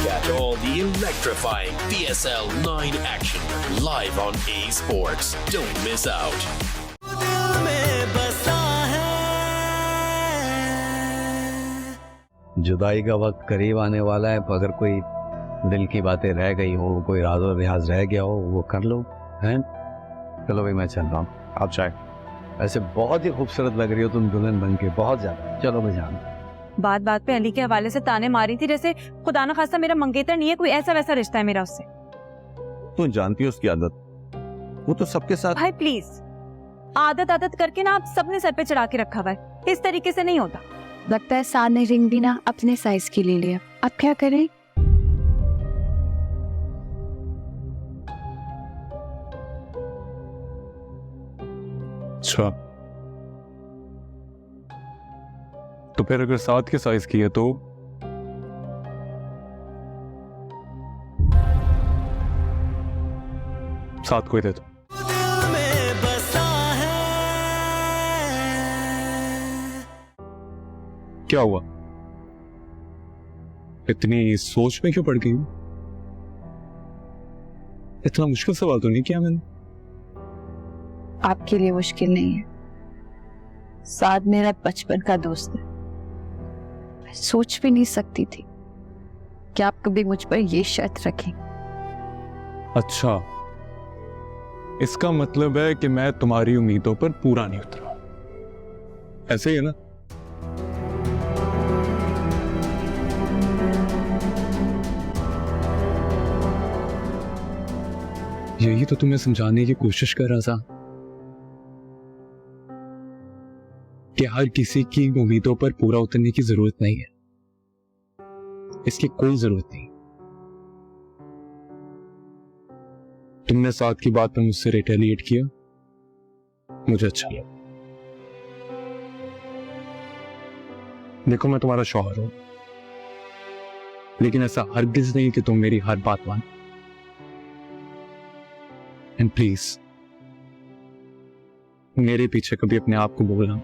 Catch all the electrifying PSL 9 action live on A Sports. Don't miss out. जुदाई का वक्त करीब आने वाला है, अगर कोई दिल की बातें रह गई हो, कोई राज़ो रियाज रह गया हो, वो कर लो। हैं, चलो भाई मैं चल रहा हूँ, आप चाय। ऐसे बहुत ही खूबसूरत लग रही हो तुम दुल्हन बन के, बहुत ज्यादा। चलो मैं जान। बात बात पे अली के हवाले से ताने मारी थी जैसे खुदा ना खास्ता मेरा मंगेतर नहीं है, कोई ऐसा वैसा रिश्ता है मेरा उससे। तू जानती है उसकी आदत, वो तो सबके साथ। भाई प्लीज, आदत करके ना आप सबने सर पे चढ़ा के रखा हुआ है, इस तरीके से नहीं होता। लगता है साद ने रिंग भी ना अपने साइज की ले लिया, अब क्या करें? अच्छा, तो फिर अगर 7 के साइज की है तो 7 को ही दे दो। क्या हुआ, इतनी सोच में क्यों पड़ गई? इतना मुश्किल सवाल तो नहीं किया मैंने। आपके लिए मुश्किल नहीं है, साद मेरा बचपन का दोस्त है। मैं सोच भी नहीं सकती थी कि आप कभी मुझ पर ये शर्त रखें। अच्छा, इसका मतलब है कि मैं तुम्हारी उम्मीदों पर पूरा नहीं उतरा, ऐसे ही है ना? यही तो तुम्हें समझाने की कोशिश कर रहा था कि हर किसी की उम्मीदों पर पूरा उतरने की जरूरत नहीं है, इसकी कोई जरूरत नहीं। तुमने साथ की बात पर मुझसे रिटेलिएट किया, मुझे अच्छा लगा। देखो, मैं तुम्हारा शौहर हूं, लेकिन ऐसा हरगिज नहीं कि तुम मेरी हर बात मानो। एंड प्लीज मेरे पीछे कभी अपने आप को बोलना।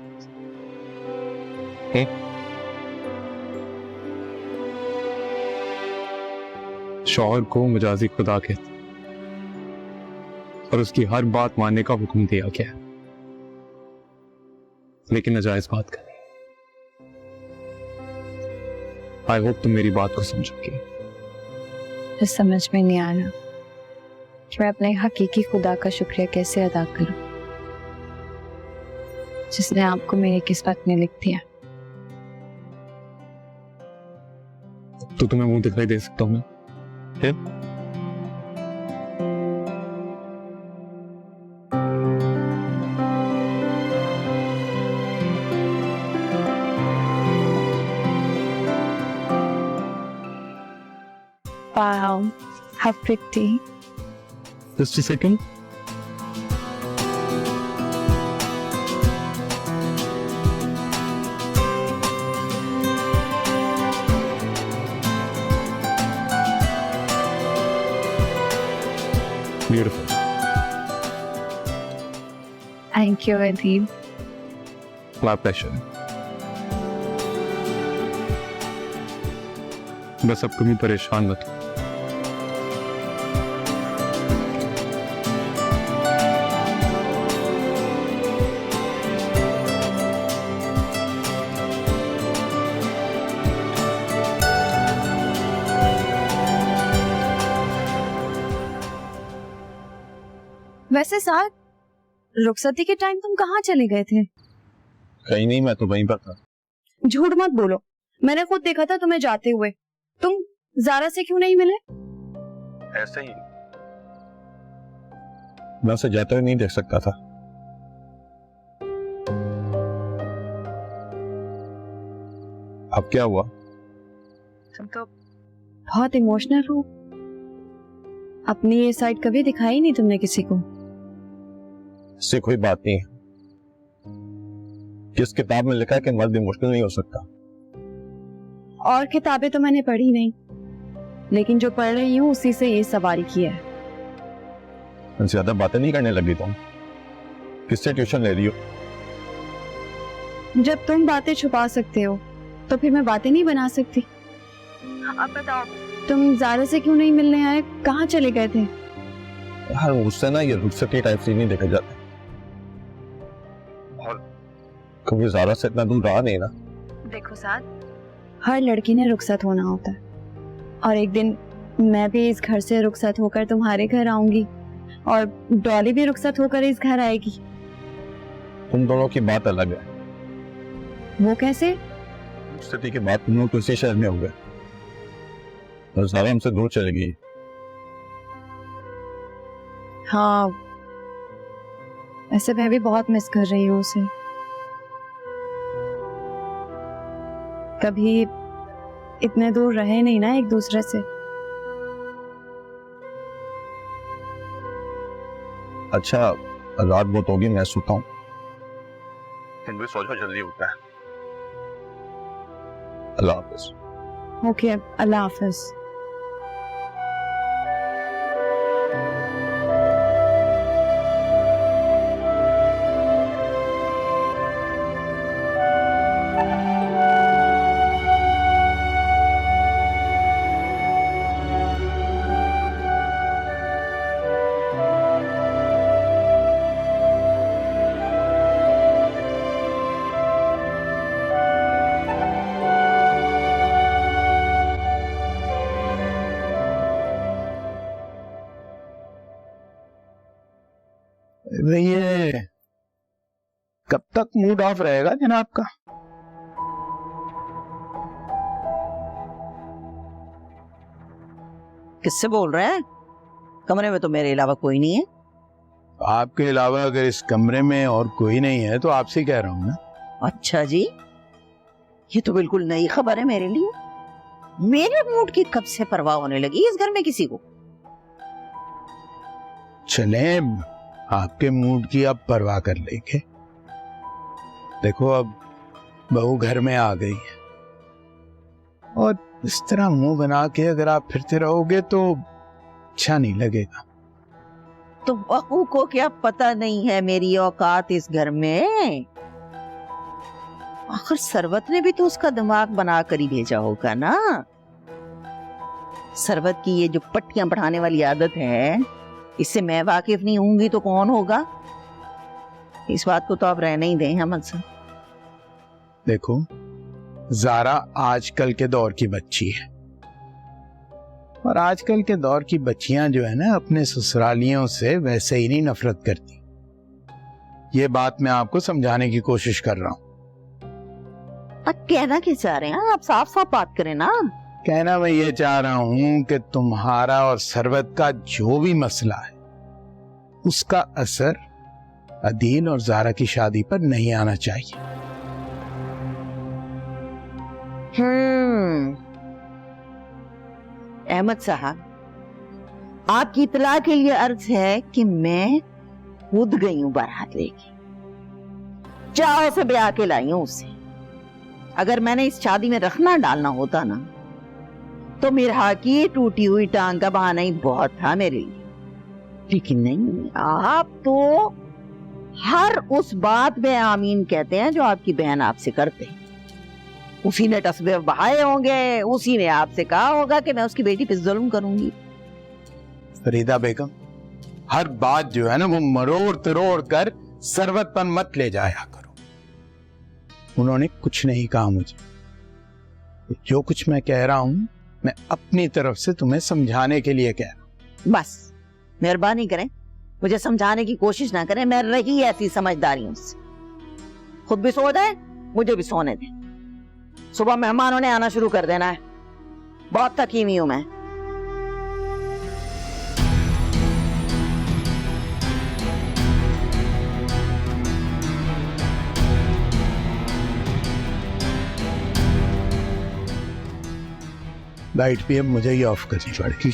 शौहर को मजाजी खुदा कहते और उसकी हर बात मानने का हुक्म दिया गया है, लेकिन नाजायज बात करनी। आई होप तुम मेरी बात को समझोगे। मुझे समझ में नहीं आ रहा कि मैं अपने हकीकी खुदा का शुक्रिया कैसे अदा करूं, जिसने आपको मेरी किस्मत में लिख दिया। तो तुम्हें मुंह दिखाई दे सकता हूं मैं? Wow, how pretty. Just a second. Beautiful. Thank you, Adib. My pleasure. बस अब कभी परेशान मत हो। वैसे साथ रुखसती के टाइम तुम कहाँ चले गए थे? कहीं नहीं, मैं तो वहीं पर था। झूठ मत बोलो, मैंने खुद देखा था तुम्हें जाते हुए। तुम ज़ारा से क्यों नहीं मिले? ऐसे ही, मैं उसे जाते हुए नहीं देख सकता था। अब क्या हुआ? तुम तो बहुत इमोशनल हो। अपनी ये साइड कभी दिखाई नहीं तुमने किसी को। इससे कोई बात नहीं है। किस किताब में लिखा है कि मर्द इमोशनल नहीं हो सकता? और किताबें तो मैंने पढ़ी नहीं, लेकिन जो पढ़ रही हूँ उसी से ये सवारी किया है। ज्यादा बातें नहीं करने लगी तुम। किससे ट्यूशन ले रही हो? जब तुम बातें छुपा सकते हो तो फिर मैं बातें नहीं बना सकती। अब बताओ, तुम ज़ारा से क्यों नहीं मिलने आए? कहाँ चले गए थे? यार उससे ना ये रुखसती टाइप से नहीं देखा जाता, और कभी ज़ारा से इतना दूर रहा नहीं ना। देखो साथ, हर लड़की ने रुखसत होना होता है, और एक दिन मैं भी इस घर से रुखसत होकर तुम्हारे घर आऊंगी, और डॉली भी रुखसत होकर इस घर आएगी। तुम दोनों की बात अलग है। वो कैसे? रुखसती के बाद तुम लोग तो इसी शहर में हो गए और ज़ारा हमसे दूर चली गई। हाँ, ऐसे मैं भी बहुत मिस कर रही हूँ उसे। कभी इतने दूर रहे नहीं ना एक दूसरे से। अच्छा रात बहुत होगी, मैं सोता हूँ, तुम भी सो जाओ, जल्दी उठना है। अल्लाह हाफिज। ओके, अल्लाह हाफिज। ये कब तक मूड ऑफ रहेगा जनाब का? किससे बोल रहे हैं? कमरे में तो मेरे अलावा कोई नहीं है। आपके अलावा अगर इस कमरे में और कोई नहीं है तो आपसे ही कह रहा हूं ना। अच्छा जी, ये तो बिल्कुल नई खबर है मेरे लिए। मेरे मूड की कब से परवाह होने लगी इस घर में किसी को? चले आपके मूड की अब परवाह कर लेंगे। देखो अब बहू घर में आ गई है, और इस तरह मुंह बना के अगर आप फिरते रहोगे तो अच्छा नहीं लगेगा। तो बहू को क्या पता नहीं है मेरी औकात इस घर में? आखिर सरवत ने भी तो उसका दिमाग बना कर ही भेजा होगा ना। सरवत की ये जो पट्टियां बढ़ाने वाली आदत है, इससे मैं वाकिफ नहीं होंगी तो कौन होगा? इस बात को तो आप रहने ही दें अहमद साहब। देखो ज़ारा आजकल के दौर की बच्ची है, और आजकल के दौर की बच्चियां जो है ना अपने ससुरालियों से वैसे ही नहीं नफरत करती। ये बात मैं आपको समझाने की कोशिश कर रहा हूं। आप कहना क्या चाह रहे हैं? आप साफ साफ बात करें ना। कहना मैं ये चाह रहा हूं कि तुम्हारा और सरवत का जो भी मसला है उसका असर अदील और ज़ारा की शादी पर नहीं आना चाहिए। अहमद साहब, आपकी इतला के लिए अर्ज है कि मैं खुद गई हूं बारात लेके, चाह से ब्याह के लाई हूं उसे। अगर मैंने इस शादी में रखना डालना होता ना तो मिरहा की टूटी हुई टांग का बहाना ही बहुत था मेरे लिए, लेकिन नहीं, आप तो हर उस बात में आमीन कहते हैं जो आपकी बहन आपसे करते हैं। उसी ने तस्बीह बहाए होंगे, उसी ने आपसे कहा होगा कि मैं उसकी बेटी पे जुल्म करूंगी। फरीदा बेगम, हर बात जो है ना वो मरोड़ तरोड़ कर सरवत पर मत ले जाया करो। उन्होंने कुछ नहीं कहा मुझे। जो कुछ मैं कह रहा हूं मैं अपनी तरफ से तुम्हें समझाने के लिए कह रहा हूं। बस मेहरबानी करें, मुझे समझाने की कोशिश ना करें। मैं रही ऐसी समझदारियों से। खुद भी सो जाए, मुझे भी सोने दें। सुबह मेहमानों ने आना शुरू कर देना है। बहुत थकीमी हूं मैं। लाइट भी अब मुझे ही ऑफ करनी पड़ेगी।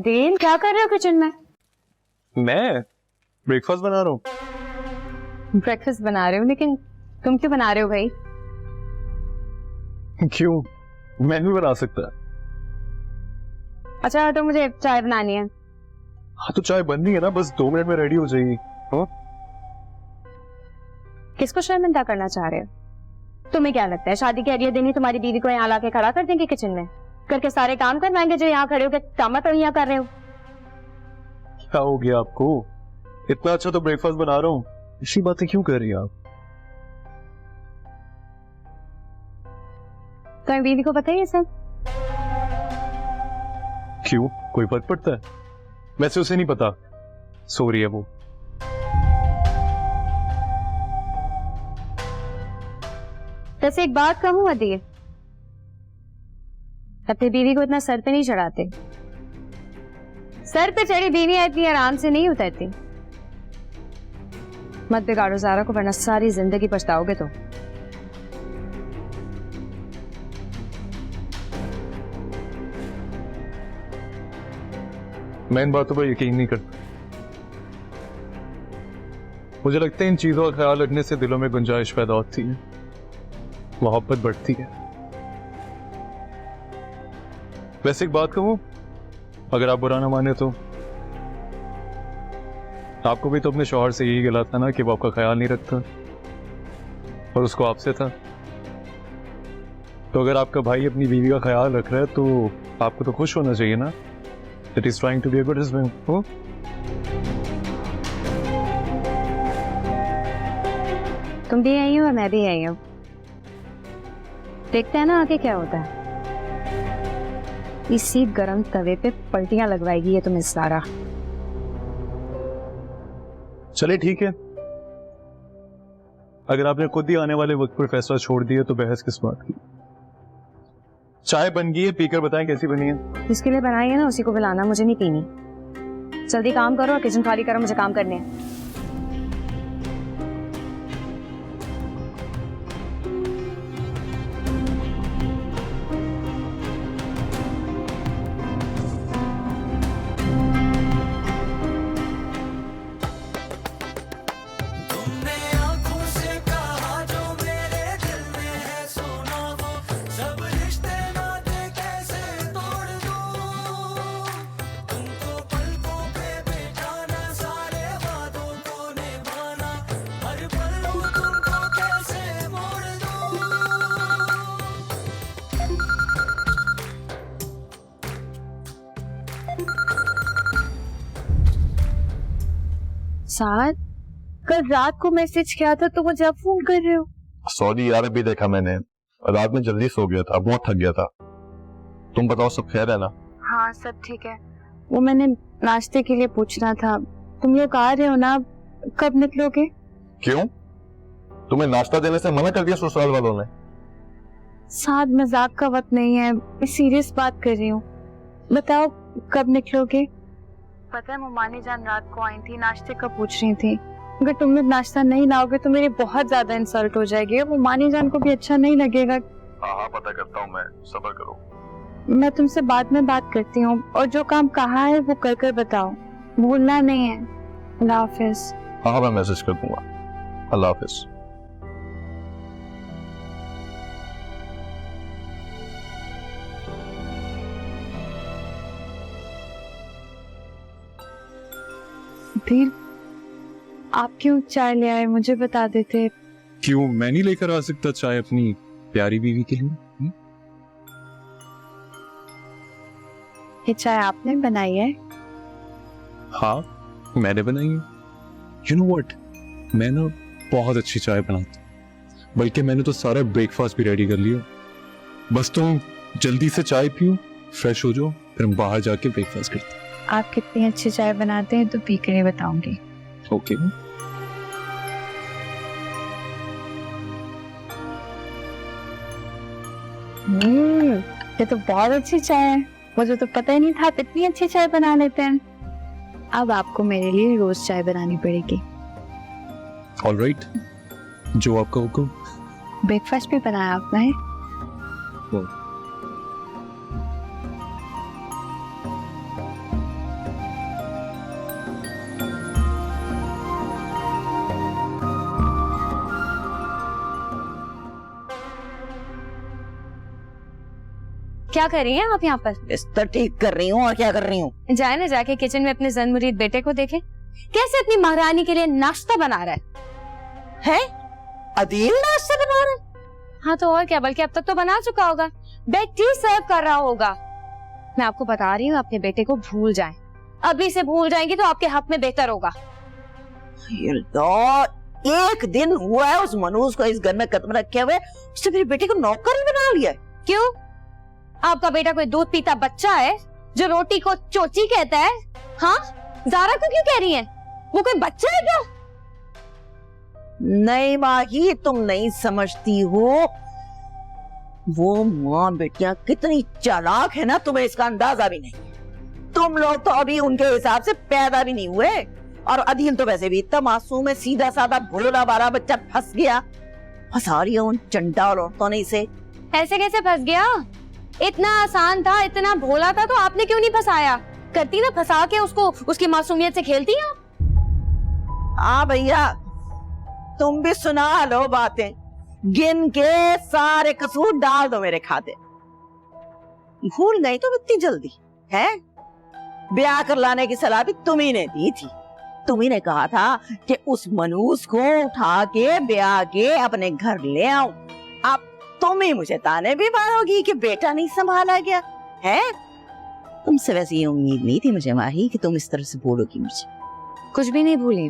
अदील क्या कर रहे हो किचन में? मैं ब्रेकफास्ट बना रहा हूँ। ब्रेकफास्ट बना रहे हो, लेकिन तुम क्यों बना रहे हो भाई? क्यों, मैं भी बना सकता। अच्छा तो मुझे चाय बनानी है। हाँ तो चाय बन रही है ना, बस 2 मिनट में रेडी हो जाएगी। हाँ किसको शर्मिंदा करना चाह रहे हो? तुम्हें क्या लगता है शादी के अगले दिन ही तुम्हारी बीवी को यहाँ लाके खड़ा कर देंगे किचन में, करके सारे काम करवाएंगे जो यहाँ खड़े होकर काम तो यहाँ कर रहे हो? क्या हो गया आपको? इतना अच्छा तो ब्रेकफास्ट बना रहा हूँ, इसी बातें क्यों कर रही हैं आप? तो बीवी को पता ही है सब? क्यों, कोई फर्क पड़ता है? वैसे उसे नहीं पता, सो रही है वो। वैसे एक बात कहूँ अदील, अपनी बीवी को इतना सर पे नहीं चढ़ाते। सर पे चढ़ी बीवी इतनी आराम से नहीं उतरती। मत बिगाड़ो ज़ारा को, वरना सारी जिंदगी पछताओगे। तो मैं इन बातों पर यकीन नहीं करता। मुझे लगता है इन चीजों का ख्याल रखने से दिलों में गुंजाइश पैदा होती है, मोहब्बत बढ़ती है। वैसे एक बात कहूं, अगर आप बुरा ना माने तो, आपको भी तो अपने शौहर से यही गिला था ना कि वो आपका ख्याल नहीं रखता, और उसको आपसे था। तो अगर आपका भाई अपनी बीवी का ख्याल रख रहा है तो आपको तो खुश होना चाहिए ना, that he's trying to be a good husband. Oh? तुम भी आई हो और मैं भी आई हूँ, देखते हैं ना आगे क्या होता है। इसी गरम तवे पे पलटियां लगवाएगी ये तुम्हें सारा। चले ठीक है, अगर आपने खुद ही आने वाले वक्त पर फैसला छोड़ दिया तो बहस किस बात की। चाय बन गई है, पीकर बताएं कैसी बनी है। जिसके लिए बनाई है ना उसी को बुलाना, मुझे नहीं पीनी। जल्दी काम करो और किचन खाली करो, मुझे काम करने हैं। साथ कल रात को मैसेज किया था तो मुझे अब फोन कर रहे हो? सॉरी यार, अभी देखा मैंने, रात में जल्दी सो गया था, बहुत थक गया था। तुम बताओ सब खैर है ना? हाँ सब ठीक है। वो मैंने नाश्ते के लिए पूछना था, तुम लोग आ रहे हो ना, कब निकलोगे? क्यों, तुम्हें नाश्ता देने से मना कर दिया ससुराल वालों ने? साथ मजाक का वक्त नहीं है, मैं सीरियस बात कर रही हूँ। बताओ कब निकलोगे? पता है मुमानी जान रात को आई थी, नाश्ते का पूछ रही थी। अगर तुम लोग नाश्ता नहीं लाओगे तो मेरी बहुत ज्यादा इंसल्ट हो जाएगी, मुमानी जान को भी अच्छा नहीं लगेगा। हाँ पता करता हूँ मैं, सब्र करो। मैं तुमसे बाद में बात करती हूँ, और जो काम कहा है वो कर कर बताओ, भूलना नहीं है। अल्लाह हाफिज। हाँ मैं मैसेज कर दूंगा। अल्लाह हाफिज। फिर आप क्यों चाय ले आए, मुझे बता देते। क्यों, मैं नहीं लेकर आ सकता चाय अपनी प्यारी बीवी के लिए? ये चाय आपने बनाई है? हाँ मैंने बनाई है। यू नो व्हाट, मैं ना बहुत अच्छी चाय बनाता हूँ, बल्कि मैंने तो सारा ब्रेकफास्ट भी रेडी कर लिया। बस तुम जल्दी से चाय पियो, फ्रेश हो जाओ, फिर हम बाहर जाके ब्रेकफास्ट करते हैं। आप कितनी अच्छी चाय बनाते हैं तो पी कर ही बताऊंगी। ओके। ये तो बहुत अच्छी चाय है, मुझे तो पता ही नहीं था इतनी अच्छी चाय बना लेते हैं। अब आपको मेरे लिए रोज चाय बनानी पड़ेगी। ऑलराइट, जो आपका हुक्म। ब्रेकफास्ट भी बनाया आपने? क्या कर रही हैं आप यहाँ पर? बिस्तर ठीक कर रही हूँ और क्या कर रही हूँ। जाए ना जाके किचन में अपने जन मुरीद बेटे को देखें कैसे अपनी महारानी के लिए नाश्ता बना रहा है? अदील नाश्ता बना रहा है? हाँ तो और क्या, बल्कि अब तक तो बना चुका होगा, बेड टी सर्व कर रहा होगा। मैं आपको बता रही हूँ अपने बेटे को भूल जाएं, अभी से भूल जाएंगी तो आपके हक में बेहतर होगा। एक दिन हुआ है उस मनूज को इस घर में कदम रखे हुए, उसने मेरे बेटे को नौकर ही बना लिया। क्यों? आपका बेटा कोई दूध पीता बच्चा है जो रोटी को चोची कहता है? हाँ, ज़ारा को क्यों कह रही हैं? वो कोई बच्चा है क्या? नहीं माही, तुम नहीं समझती हो, वो माँ बेटियां कितनी चालाक है ना, तुम्हें इसका अंदाजा भी नहीं। तुम लोग तो अभी उनके हिसाब से पैदा भी नहीं हुए, और अदील तो वैसे भी इतना मासूम है, सीधा साधा भोला बारा बच्चा फंस गया। फंसा रही है उन चंडाल औरतों ने इसे। ऐसे कैसे फंस गया? इतना आसान था, इतना भोला था, तो आपने क्यों नहीं फंसाया? करती ना फंसा के उसको, उसकी मासूमियत से खेलती हैं। हाँ भैया, तुम भी सुना लो बातें, गिन के सारे कसूर डाल दो मेरे खाते। भूल गई तो इतनी जल्दी है? ब्याह कर लाने की सलाह भी तुम ही ने दी थी। तुम ही ने कहा था कि उस मनूस को उठा के ब्याह के अपने घर ले आओ। अब तुम ही मुझे ताने भी मारोगी कि बेटा नहीं संभाला गया है। तुमसे वैसे ये उम्मीद नहीं थी मुझे माही कि तुम इस तरह से बोलोगी मुझे। कुछ भी नहीं भूली,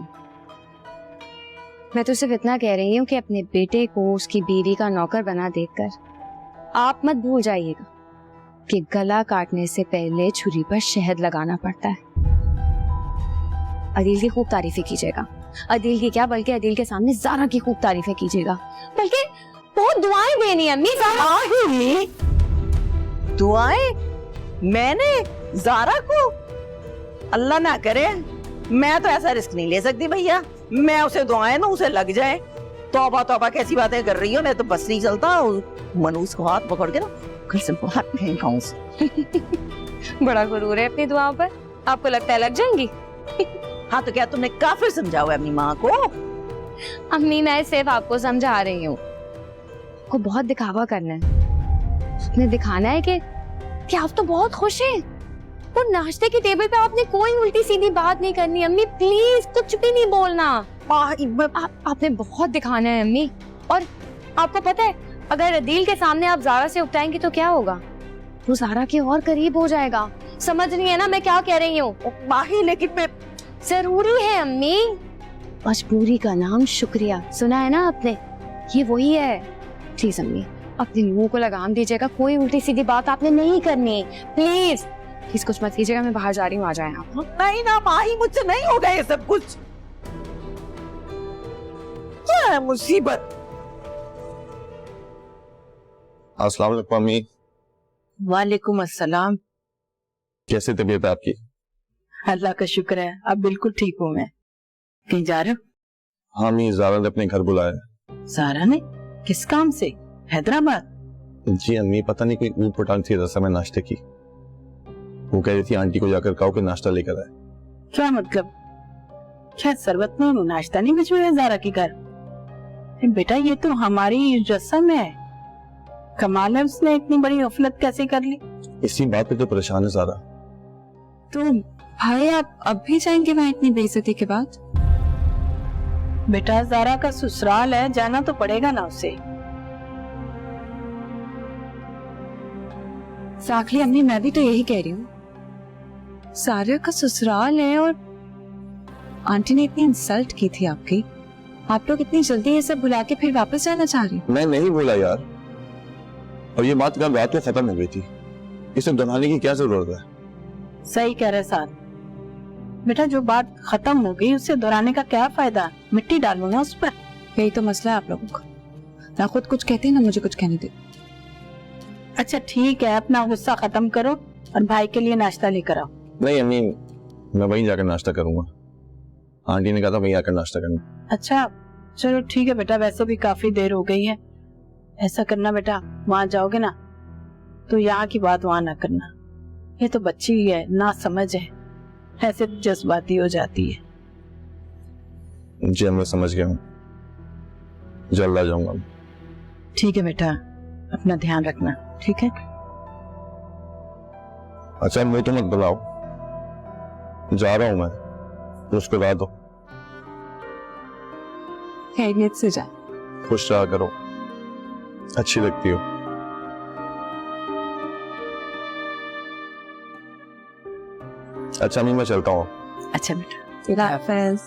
मैं तो सिर्फ इतना कह रही हूँ कि अपने बेटे को उसकी बीवी का नौकर बना देखकर आप मत भूल जाइएगा कि गला काटने से पहले छुरी पर शहद लगाना पड़ता है। अदील की खूब तारीफें कीजिएगा, अदील की क्या बल्कि अदील के सामने ज़ारा की खूब तारीफें कीजिएगा, बल्कि बहुत दुआएं देनी है अम्मी। दुआएं? मैंने ज़ारा को? अल्लाह ना करे, मैं तो ऐसा रिस्क नहीं ले सकती भैया। मैं उसे दुआएं ना उसे लग जाए। तौबा तौबा कैसी बातें कर रही हो, मैं तो बस नहीं चलता। मनूस को हाथ पकड़ के ना घर से बाहर फेंकाऊं उसे। बड़ा गुरूर है अपनी दुआओं पर, आपको लगता है लग जाएंगी? हाँ तो क्या तुमने काफिर समझा हुआ अपनी माँ को? अम्मी मैं सिर्फ आपको समझा रही हूँ, को बहुत दिखावा करना है, आपने दिखाना है कि आप तो बहुत खुश हैं। वो नाश्ते की टेबल पे आपने कोई उल्टी सीधी बात नहीं करनी। अम्मी प्लीज कुछ भी नहीं बोलना। आपने बहुत दिखाना है अम्मी। और आपको पता है अगर अदील के सामने आप ज़ारा से उकटाएंगी तो क्या होगा? वो ज़ारा के और करीब हो जाएगा। समझ रही है ना मैं क्या कह रही हूँ? माही लेकिन मैं जरूरी है अम्मी। मजबूरी का नाम शुक्रिया, सुना है ना आपने? ये वही है। प्लीज अम्मी अपने मुंह को लगाम दीजिएगा, कोई उल्टी सीधी बात आपने नहीं करनी। प्लीज प्लीज कुछ मत कीजिएगा, मैं बाहर जा रही हूँ, आ जाए आप। नहीं ना माही, मुझसे नहीं होगा ये सब कुछ। क्या है मुसीबत? अस्सलाम वालेकुम अम्मी। वालेकुम अस्सलाम। कैसे तबीयत है आपकी? अल्लाह का शुक्र है, अब बिल्कुल ठीक हूँ मैं। कहीं जा रहे हो? हाँ अम्मी, ज़ारा ने अपने घर बुलाया। ज़ारा ने? किस काम से? हैदराबाद? जी अम्मी, पता नहीं कोई ऊट पटांग थी रस्म में नाश्ते की। वो कह रही थी आंटी को जाकर कहो कि नाश्ता लेकर आए। क्या मतलब? क्या सरवत ने नाश्ता नहीं भिजवाया ज़ारा के घर? बेटा ये तो हमारी रस्म है। कमाल है, उसने इतनी बड़ी गफलत कैसे कर ली? इसी बात पे तो परेशान है ज़ारा। तो भाई आप अब भी जाएंगे वहाँ इतनी बेइज्जती के बाद? बेटा ज़ारा का ससुराल है, जाना तो पड़ेगा ना उसे। साखली अम्मी मैं भी तो यही कह रही हूँ, सारा का ससुराल है और आंटी ने इतनी इंसल्ट की थी आपकी, आप लोग इतनी जल्दी ये सब भुला के फिर वापस जाना चाह रही? मैं नहीं बोला यार, और ये बात कल रात में खत्म हो गई थी, इसे दोहराने की क्या जरूरत है? सही कह रहे साथ। बेटा जो बात खत्म हो गई उससे दोहराने का क्या फायदा? मिट्टी डालो ना उस पर। यही तो मसला है आप लोगों का, ना खुद कुछ कहते ना मुझे कुछ कहने दे। अच्छा ठीक है, अपना गुस्सा खत्म करो और भाई के लिए नाश्ता लेकर आओ। नहीं अम्मी, मैं वहीं जाकर नाश्ता करूंगा, आंटी ने कहा था वहीं आकर नाश्ता करना। अच्छा चलो ठीक है बेटा, वैसे भी काफी देर हो गई है। ऐसा करना बेटा, वहां जाओगे ना तो यहाँ की बात वहां ना करना। ये तो बच्ची ही है, ना समझ है, ऐसे जज्बाती हो जाती है। जी मैं समझ गया हूँ, जल्द आ जाऊंगा। ठीक है बेटा, अपना ध्यान रखना, ठीक है? अच्छा मुझे तो मत बुलाओ, जा रहा हूं मैं, मुस्कुरा दो। खैरियत से जा। खुश रहा करो, अच्छी लगती हो। अच्छा अम्मी मैं चलता हूँ। अच्छा बेटा। खुदा हाफिज।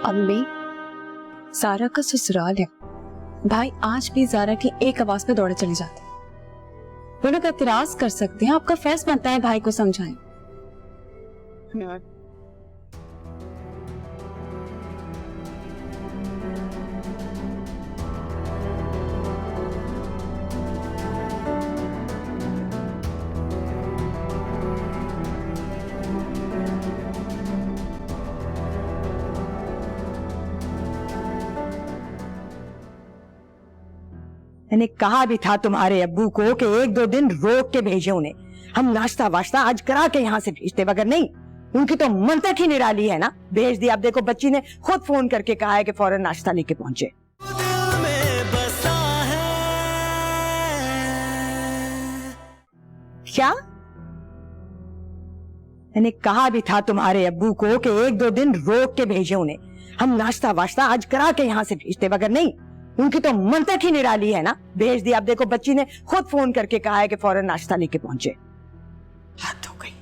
अम्मी, सारा का ससुराल है। भाई आज भी जारा की एक आवाज पे दौड़े चले जाते हैं। वो लोग एतराज कर सकते हैं, आपका फैस बनता है भाई को समझाएं। मैंने कहा भी था तुम्हारे अब्बू को कि 1-2 दिन रोक के भेजे उन्हें। हम नाश्ता वाश्ता आज करा के यहाँ से भेजते, मगर नहीं, उनकी तो मंतक ही निराली है ना। भेज दिया। अब देखो बच्ची ने खुद फोन करके कहा है कि फौरन नाश्ता लेके पहुंचे। क्या? मैंने कहा भी था तुम्हारे अब्बू को कि 1-2 दिन रोक के भेजे उन्हें। हम नाश्ता वाश्ता आज करा के यहाँ से भेजते, मगर नहीं, उनकी तो मंतक ही निराली है ना। भेज दिया। अब देखो बच्ची ने खुद फोन करके कहा है कि फौरन नाश्ता लेके पहुंचे। हद हो गई।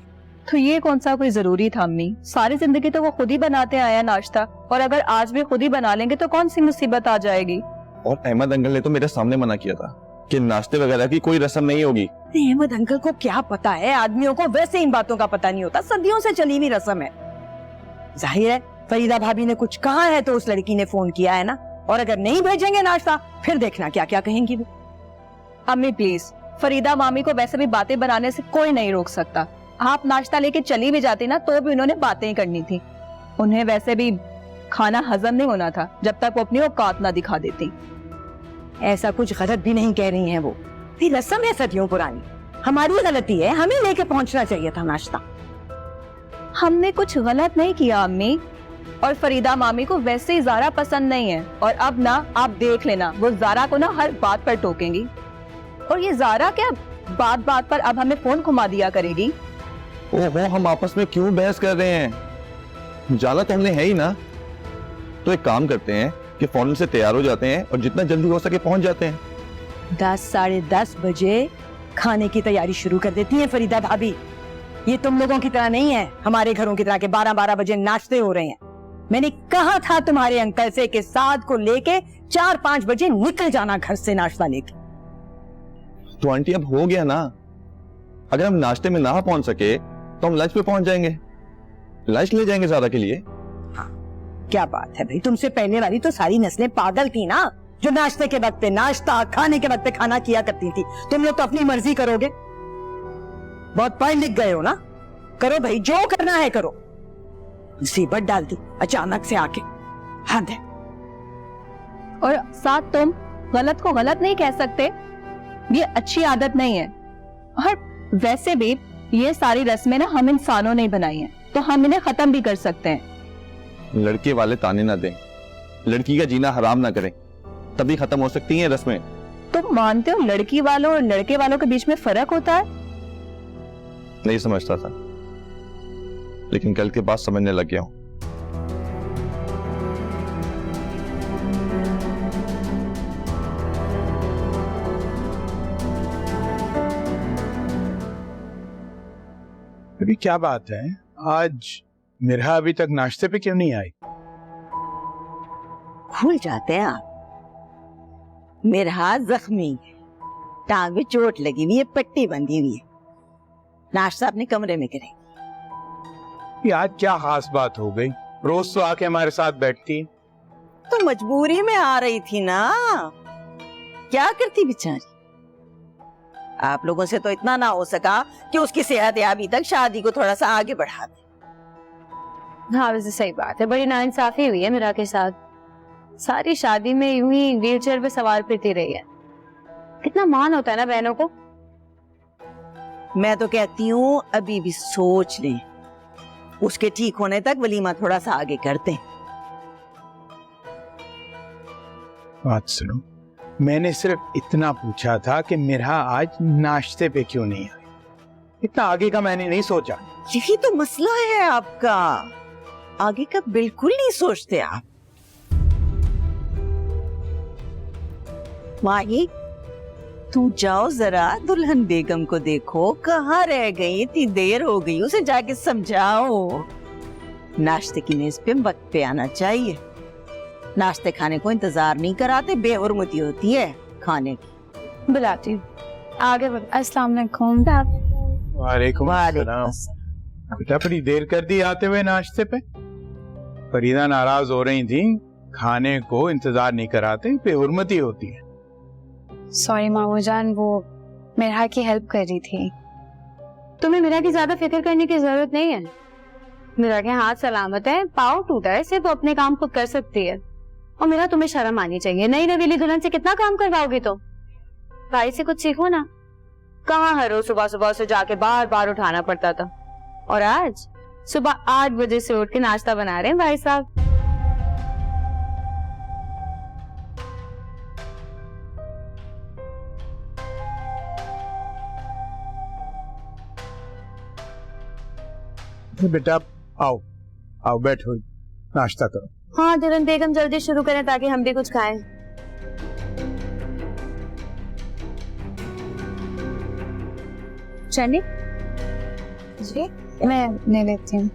तो ये कौन सा कोई जरूरी था अम्मी? सारी जिंदगी तो वो खुद ही बनाते आया नाश्ता, और अगर आज भी खुद ही बना लेंगे तो कौन सी मुसीबत आ जाएगी? और अहमद अंकल ने तो मेरे सामने मना किया था कि नाश्ते वगैरह की कोई रस्म नहीं होगी। अहमद अंकल को क्या पता है, आदमियों को वैसे इन बातों का पता नहीं होता, सदियों से चली हुई रस्म है। जाहिर है फरीदा भाभी ने कुछ कहा है तो उस लड़की ने फोन किया है ना। और अगर नहीं भेजेंगे नाश्ता फिर देखना क्या क्या कहेंगी वो। अम्मी प्लीज, फरीदा मामी को वैसे भी बातें बनाने से कोई नहीं रोक सकता। आप नाश्ता लेके चली भी जाती ना तो भी उन्होंने बातें करनी थी। उन्हें वैसे भी खाना हजम नहीं होना था जब तक वो अपनी औकात ना दिखा देती। ऐसा कुछ गलत भी नहीं कह रही हैं वो, फिर रस्म है सदियों पुरानी। हमारी गलती है, हमें लेके पहुंचना चाहिए था नाश्ता। हमने कुछ गलत नहीं किया अम्मी, और फरीदा मामी को वैसे ही जारा पसंद नहीं है। और अब ना आप देख लेना, वो जारा को ना हर बात पर टोकेंगी। और ये जारा क्या बात बात पर अब हमें फोन घुमा दिया करेगी। ओहो, हम आपस में क्यों बहस कर रहे हैं? जाना तो हमने है ही ना। तो एक काम करते हैं कि फौरन से तैयार हो जाते हैं और जितना जल्दी हो सके पहुंच जाते हैं। 10-10:30 बजे खाने की तैयारी शुरू कर देती हैं फरीदा भाभी। ये तुम लोगों की तरह नहीं है, हमारे घरों की तरह के 12-12 बजे नाश्ते हो रहे हैं। मैंने कहा था तुम्हारे अंकल से कि साद को लेके 4-5 बजे निकल जाना घर से नाश्ता लेके। तो आंटी अब हो गया ना, अगर हम नाश्ते में ना पहुंच सके तो हम लंच पे पहुंच जाएंगे, लंच ले जाएंगे ज़ारा के लिए। हाँ, क्या बात है भाई, तुमसे पहले वाली तो सारी नस्लें पागल थी ना, जो नाश्ते के वक्त पे नाश्ता, खाने के वक्त पे खाना किया करती थी। तुम लोग तो अपनी मर्जी करोगे। बहुत पढ़ लिख गए हो ना, करो भाई, जो करना है करो। मुसीबत डाल दी अचानक से आके, हद है। और साथ तुम गलत को गलत नहीं कह सकते, ये अच्छी आदत नहीं है। और वैसे भी ये सारी रस्में ना हम इंसानों ने बनाई हैं, तो हम इन्हें खत्म भी कर सकते हैं। लड़के वाले ताने ना दें, लड़की का जीना हराम ना करें, तभी खत्म हो सकती हैं रस्में। तुम मानते हो लड़की वालों और लड़के वालों के बीच में फर्क होता है? नहीं समझता था, लेकिन कल के बाद समझने लग गया हूं। अभी क्या बात है, आज मिरहा अभी तक नाश्ते पे क्यों नहीं आई? भूल जाते हैं आप, मिरहा जख्मी है, टांग में चोट लगी हुई है, पट्टी बंधी हुई है। नाश्ता अपने कमरे में करें। ये आज क्या खास बात हो गई? रोज तो आके हमारे साथ बैठती। तो मजबूरी में आ रही थी ना, क्या करती बेचारी। आप लोगों से तो इतना ना हो सका कि उसकी सेहत याबी तक शादी को थोड़ा सा आगे बढ़ा दे। हाँ वैसे सही बात है, बड़ी नाइंसाफी हुई है मेरा के साथ। सारी शादी में यूं ही व्हील चेयर पे सवार फिरती रही है। कितना मान होता है ना बहनों को। मैं तो कहती हूँ अभी भी सोच लें, उसके ठीक होने तक वलीमा थोड़ा सा आगे करते हैं। बात सुनो, मैंने सिर्फ इतना पूछा था कि मिरा आज नाश्ते पे क्यों नहीं आई। इतना आगे का मैंने नहीं सोचा। यही तो मसला है आपका, आगे का बिल्कुल नहीं सोचते आप। माही, तू जाओ जरा दुल्हन बेगम को देखो, कहाँ रह गई, इतनी देर हो गई, उसे जाके समझाओ नाश्ते की मेज पे वक्त पे आना चाहिए। नाश्ते खाने को इंतजार नहीं कराते, बेहुरमती होती है खाने की। बुलाती हूँ, आगे बढ़। अस्सलाम वालेकुम। वालेकुम अस्सलाम। बेटा बड़ी देर कर दी आते हुए नाश्ते पे। फरीदा नाराज हो रही थी, खाने को इंतजार नहीं कराते, बेहुरमती होती है। सॉरी मामू जान, वो मिरा की हेल्प कर रही थी। तुम्हें मिरा की ज्यादा फिक्र करने की जरूरत नहीं है। मिरा के हाथ सलामत है, पाँव टूटा है, सिर्फ अपने काम खुद कर सकती है। और मेरा तुम्हें शर्म आनी चाहिए, नई नवेली दुल्हन से कितना काम करवाओगे तुम? भाई से कुछ सीखो ना। कहाँ हर रोज सुबह सुबह से जाके बार बार उठाना पड़ता था, और आज सुबह 8 बजे से उठ के नाश्ता बना रहे हैं भाई साहब। बेटा आओ आओ, बैठो, नाश्ता करो। हाँ दुल्हन बेगम, जल्दी शुरू करें ताकि हम भी कुछ खाएं। चलिए जी, मैं ले लेती हूँ।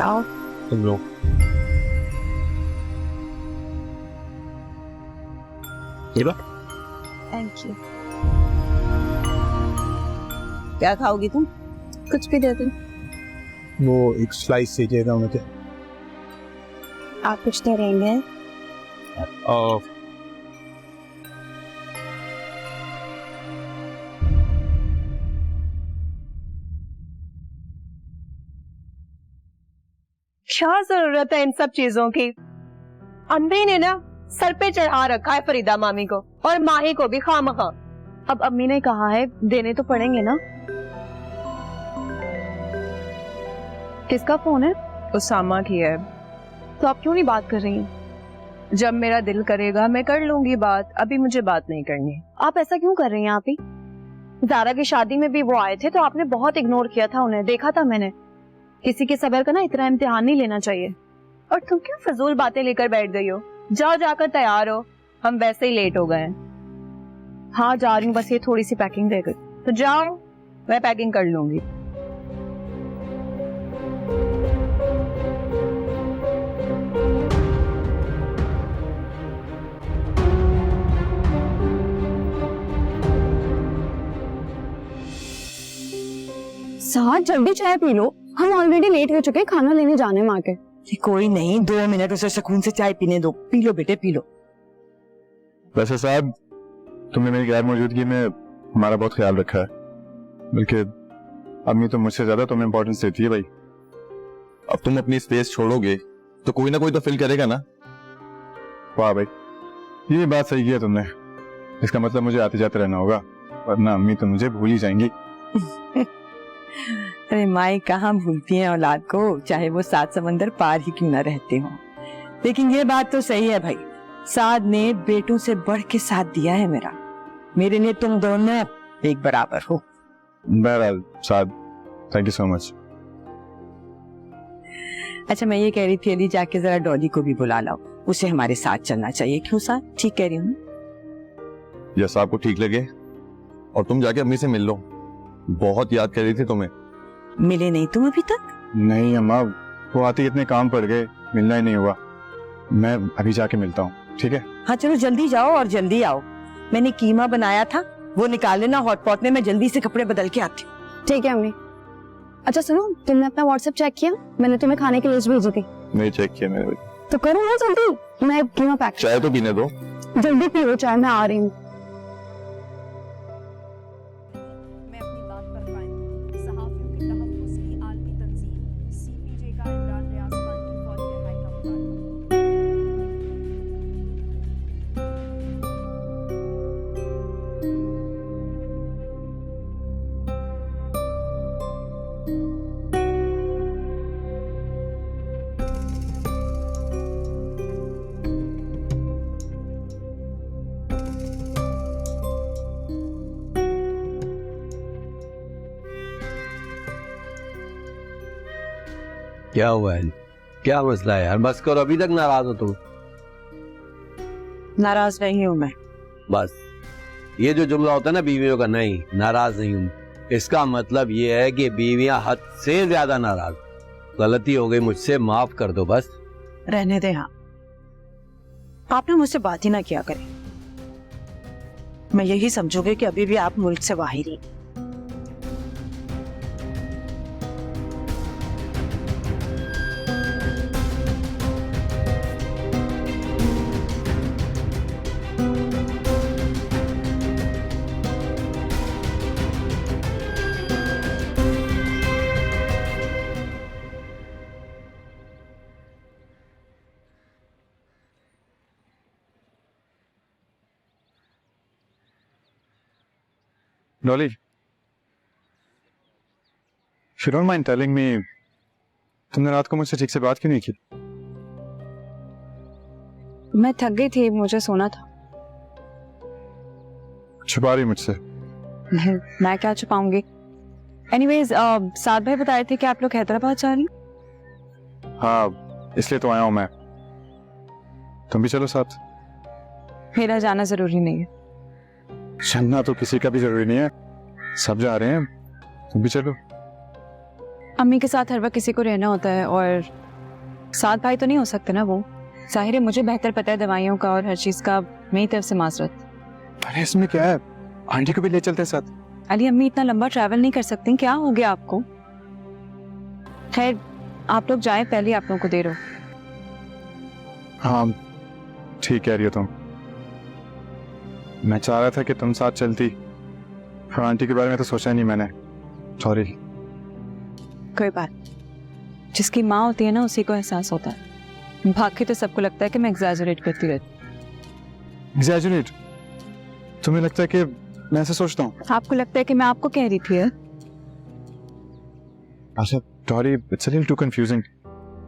आओ तुम लोग थैंक यू। क्या खाओगी तुम? कुछ भी दे दो। वो एक स्लाइस दीजिएगा मुझे। आप कुछ दे रहेंगे? क्या जरूरत है इन सब चीजों की? अम्मी ने ना सर पे चढ़ा रखा है फरीदा मामी को, और माही को भी खामखा। अब अम्मी ने कहा है, देने तो पड़ेंगे ना। किसका फोन है? उसामा की है। तो आप क्यों नहीं बात कर रही हैं? जब मेरा दिल करेगा मैं कर लूंगी बात, अभी मुझे बात नहीं करनी। आप ऐसा क्यों कर रही हैं? आप ही ज़ारा की शादी में भी वो आए थे तो आपने बहुत इग्नोर किया था उन्हें, देखा था मैंने। किसी के सब्र का ना इतना इम्तिहान नहीं लेना चाहिए। और तुम क्यों फजूल बातें लेकर बैठ गई हो? जाओ जाकर तैयार हो, हम वैसे ही लेट हो गए हैं। हाँ जा रही हूँ, बस ये थोड़ी सी पैकिंग रह गई। तो जाओ, मैं पैकिंग कर लूंगी। साथ जल्दी चाय पी लो, हम ऑलरेडी लेट हो चुके हैं, खाना लेने जाने माँ के। कोई नहीं, 2 मिनट उसे सुकून से चाय पीने दो। पी लो बेटे, पी लो। वैसे साहब, तुमने मेरी गैर मौजूदगी में हमारा बहुत ख्याल रखा है, बल्कि अम्मी तो मुझसे ज्यादा तुम्हें इंपॉर्टेंस देती है भाई। अब तुम अपनी स्पेस छोड़ोगे तो कोई ना कोई तो फील करेगा ना। वाह भाई, ये बात सही किया तुमने। इसका मतलब मुझे आते जाते रहना होगा, वरना अम्मी तो मुझे भूल ही जाएंगी। अरे माई कहाँ भूलती हैं औलाद को, चाहे वो 7 समंदर पार ही क्यों ना रहते हो। लेकिन ये बात तो सही है भाई, साद ने बेटों से बढ़ के साथ दिया है मेरा। मेरे लिए तुम दोनों एक बराबर हो। बहरहाल साद, थैंक यू सो मच। अच्छा मैं ये कह रही थी, अली जाके जरा डॉली को भी बुला लाओ, उसे हमारे साथ चलना चाहिए। क्यों साथ, ठीक कह रही हूँ? जैसा आपको ठीक लगे, और तुम जाके अम्मी से मिल लो, बहुत याद कर रही थी तुम्हें। मिले नहीं तुम अभी तक? नहीं अम्मा, वो आते इतने काम पड़ गए, मिलना ही नहीं हुआ। मैं अभी जाके मिलता हूँ, ठीक है? हाँ चलो जल्दी जाओ और जल्दी आओ। मैंने कीमा बनाया था, वो निकाल लेना हॉट पॉट में, मैं जल्दी से कपड़े बदल के आती हूँ। ठीक है अम्मी। अच्छा सुनो, तुमने अपना व्हाट्सएप चेक किया? मैंने तुम्हें खाने की लिस्ट भेजी थी। नहीं चेक किया मैंने। तो करो ना जल्दी, मैं कीमा पैक। चाय तो पीने दो। जल्दी पियो चाय, मैं आ रही हूँ। क्या हुआ है? क्या मसला है यार? बस करो, अभी तक नाराज हो तुम। नाराज नहीं हूं मैं। बस ये जो जुमला होता है ना बीवियों का, नहीं नाराज नहीं हूं, इसका मतलब ये है कि बीवियां हद से ज्यादा नाराज। गलती हो गई मुझसे, माफ कर दो बस। रहने दे। हाँ, आपने मुझसे बात ही ना किया करें। मैं यही समझूंगी कि अभी भी आप मुल्क से बाहर ही। Dolly, if you don't mind telling me, तुमने रात को मुझसे ठीक से बात क्यों नहीं की? मैं थक गई थी, मुझे सोना था। छुपा रही मुझसे? मैं क्या छुपाऊंगी। एनीवेज, साद भाई बताए थे कि आप लोग हैदराबाद जा रही। हाँ, इसलिए तो आया हूं मैं। तुम भी चलो साथ। मेरा जाना जरूरी नहीं है। चलना तो किसी का भी जरूरी नहीं है, सब जा रहे हैं, तुम भी चलो। अम्मी के साथ हर वक्त किसी को रहना होता है, और साथ भाई तो नहीं हो सकते ना वो। जाहिर है मुझे बेहतर पता है दवाइयों का और हर चीज का, मेरी तरफ से माजरत। अरे इसमें क्या है, आंटी को भी ले चलते हैं साथ। अली अम्मी इतना लंबा ट्रैवल नहीं कर सकती, क्या हो गया आपको? खैर आप लोग जाएं, पहले आप लोगों को दे रहो। हाँ ठीक कह रही हो तुम। मैं चाह रहा था कि तुम साथ चलती, और आंटी के बारे में तो सोचा नहीं मैंने, सॉरी। कोई बात, जिसकी माँ होती है ना उसी को एहसास होता है। बाकी तो सबको लगता है कि मैं एग्जैजरेट करती रहती। एग्जैजरेट? तुम्हें लगता है कि मैं ऐसे सोचता हूँ? आपको लगता है कि मैं आपको कह रही थी? अच्छा Dolly, it's a little too confusing.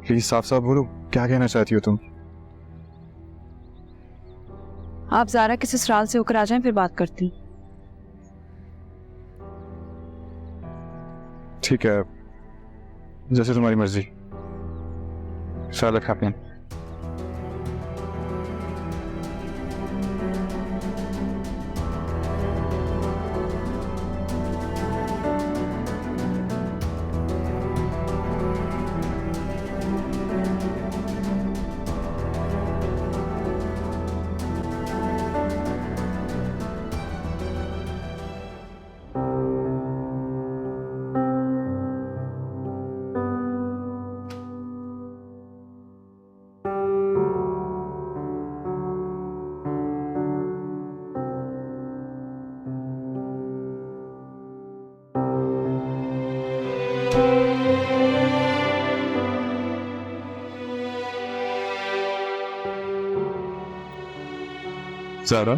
Please साफ साफ बोलो, क्या कहना चाहती हो तुम? आप ज़ारा के ससुराल से होकर आ जाएं, फिर बात करती हूँ। ठीक है, जैसे तुम्हारी मर्जी। शाला खापिन। ज़ारा,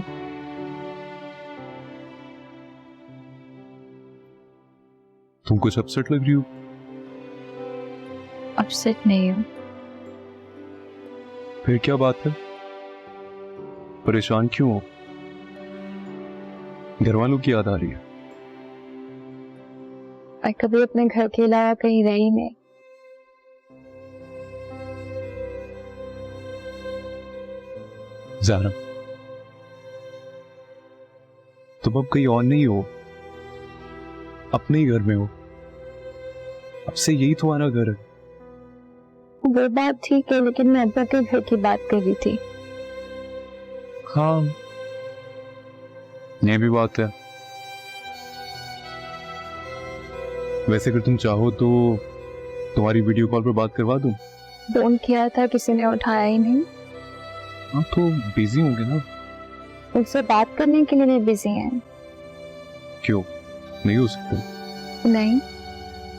तुम कुछ अपसेट लग रही हो। अपसेट नहीं हूँ। फिर क्या बात है, परेशान क्यों हो? घर वालों की याद आ रही है? मैं कभी अपने घर के अलावा कहीं रही नहीं। ज़ारा, तुम अब कहीं और नहीं हो, अपने ही घर में हो। अब से यही तुम्हारा घर है। वो बात ठीक है, लेकिन मैं अब्बा के घर की बात कर रही थी। हाँ, ये भी बात है। वैसे अगर तुम चाहो तो तुम्हारी वीडियो कॉल पर बात करवा दूं। फोन किया था, किसी ने उठाया ही नहीं। हाँ तो बिजी होंगे ना। उससे बात करने के लिए भी बिजी हैं। क्यों नहीं हो सकते? नहीं,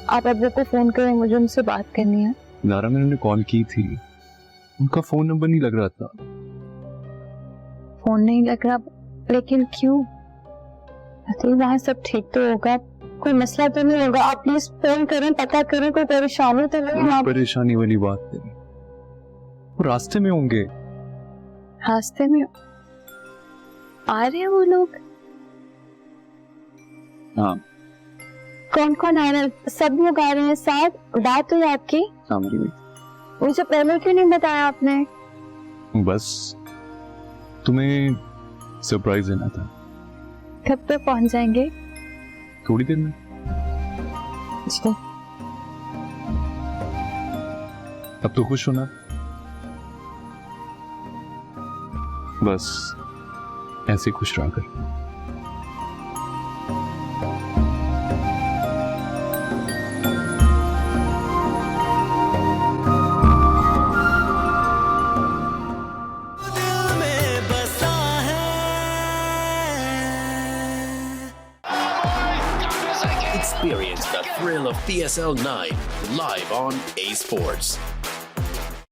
आप अब्बू को फोन करें, मुझे उनसे बात करनी है। ज़ारा, मैंने उन्हें कॉल की थी, उनका फोन नंबर नहीं लग रहा था। फोन नहीं लग रहा? लेकिन क्यों? तो वहाँ सब ठीक तो होगा, कोई मसला तो नहीं होगा। आप प्लीज फोन करें, पता करें कोई परेशानी तो नहीं है। परेशानी वाली बात नहीं, वो रास्ते में होंगे। रास्ते में आ रहे हैं वो लोग? हाँ, कौन कौन आ रहा है? सब लोग आ रहे हैं साथ। बात हुई आपकी? मुझे पहले क्यों नहीं बताया आपने? बस तुम्हें सरप्राइज देना था। कब तक पहुंच जाएंगे? थोड़ी देर में। अब तो खुश हो ना? बस ऐसे खुश रहा कर। Experience the thrill of PSL 9 live on A Sports.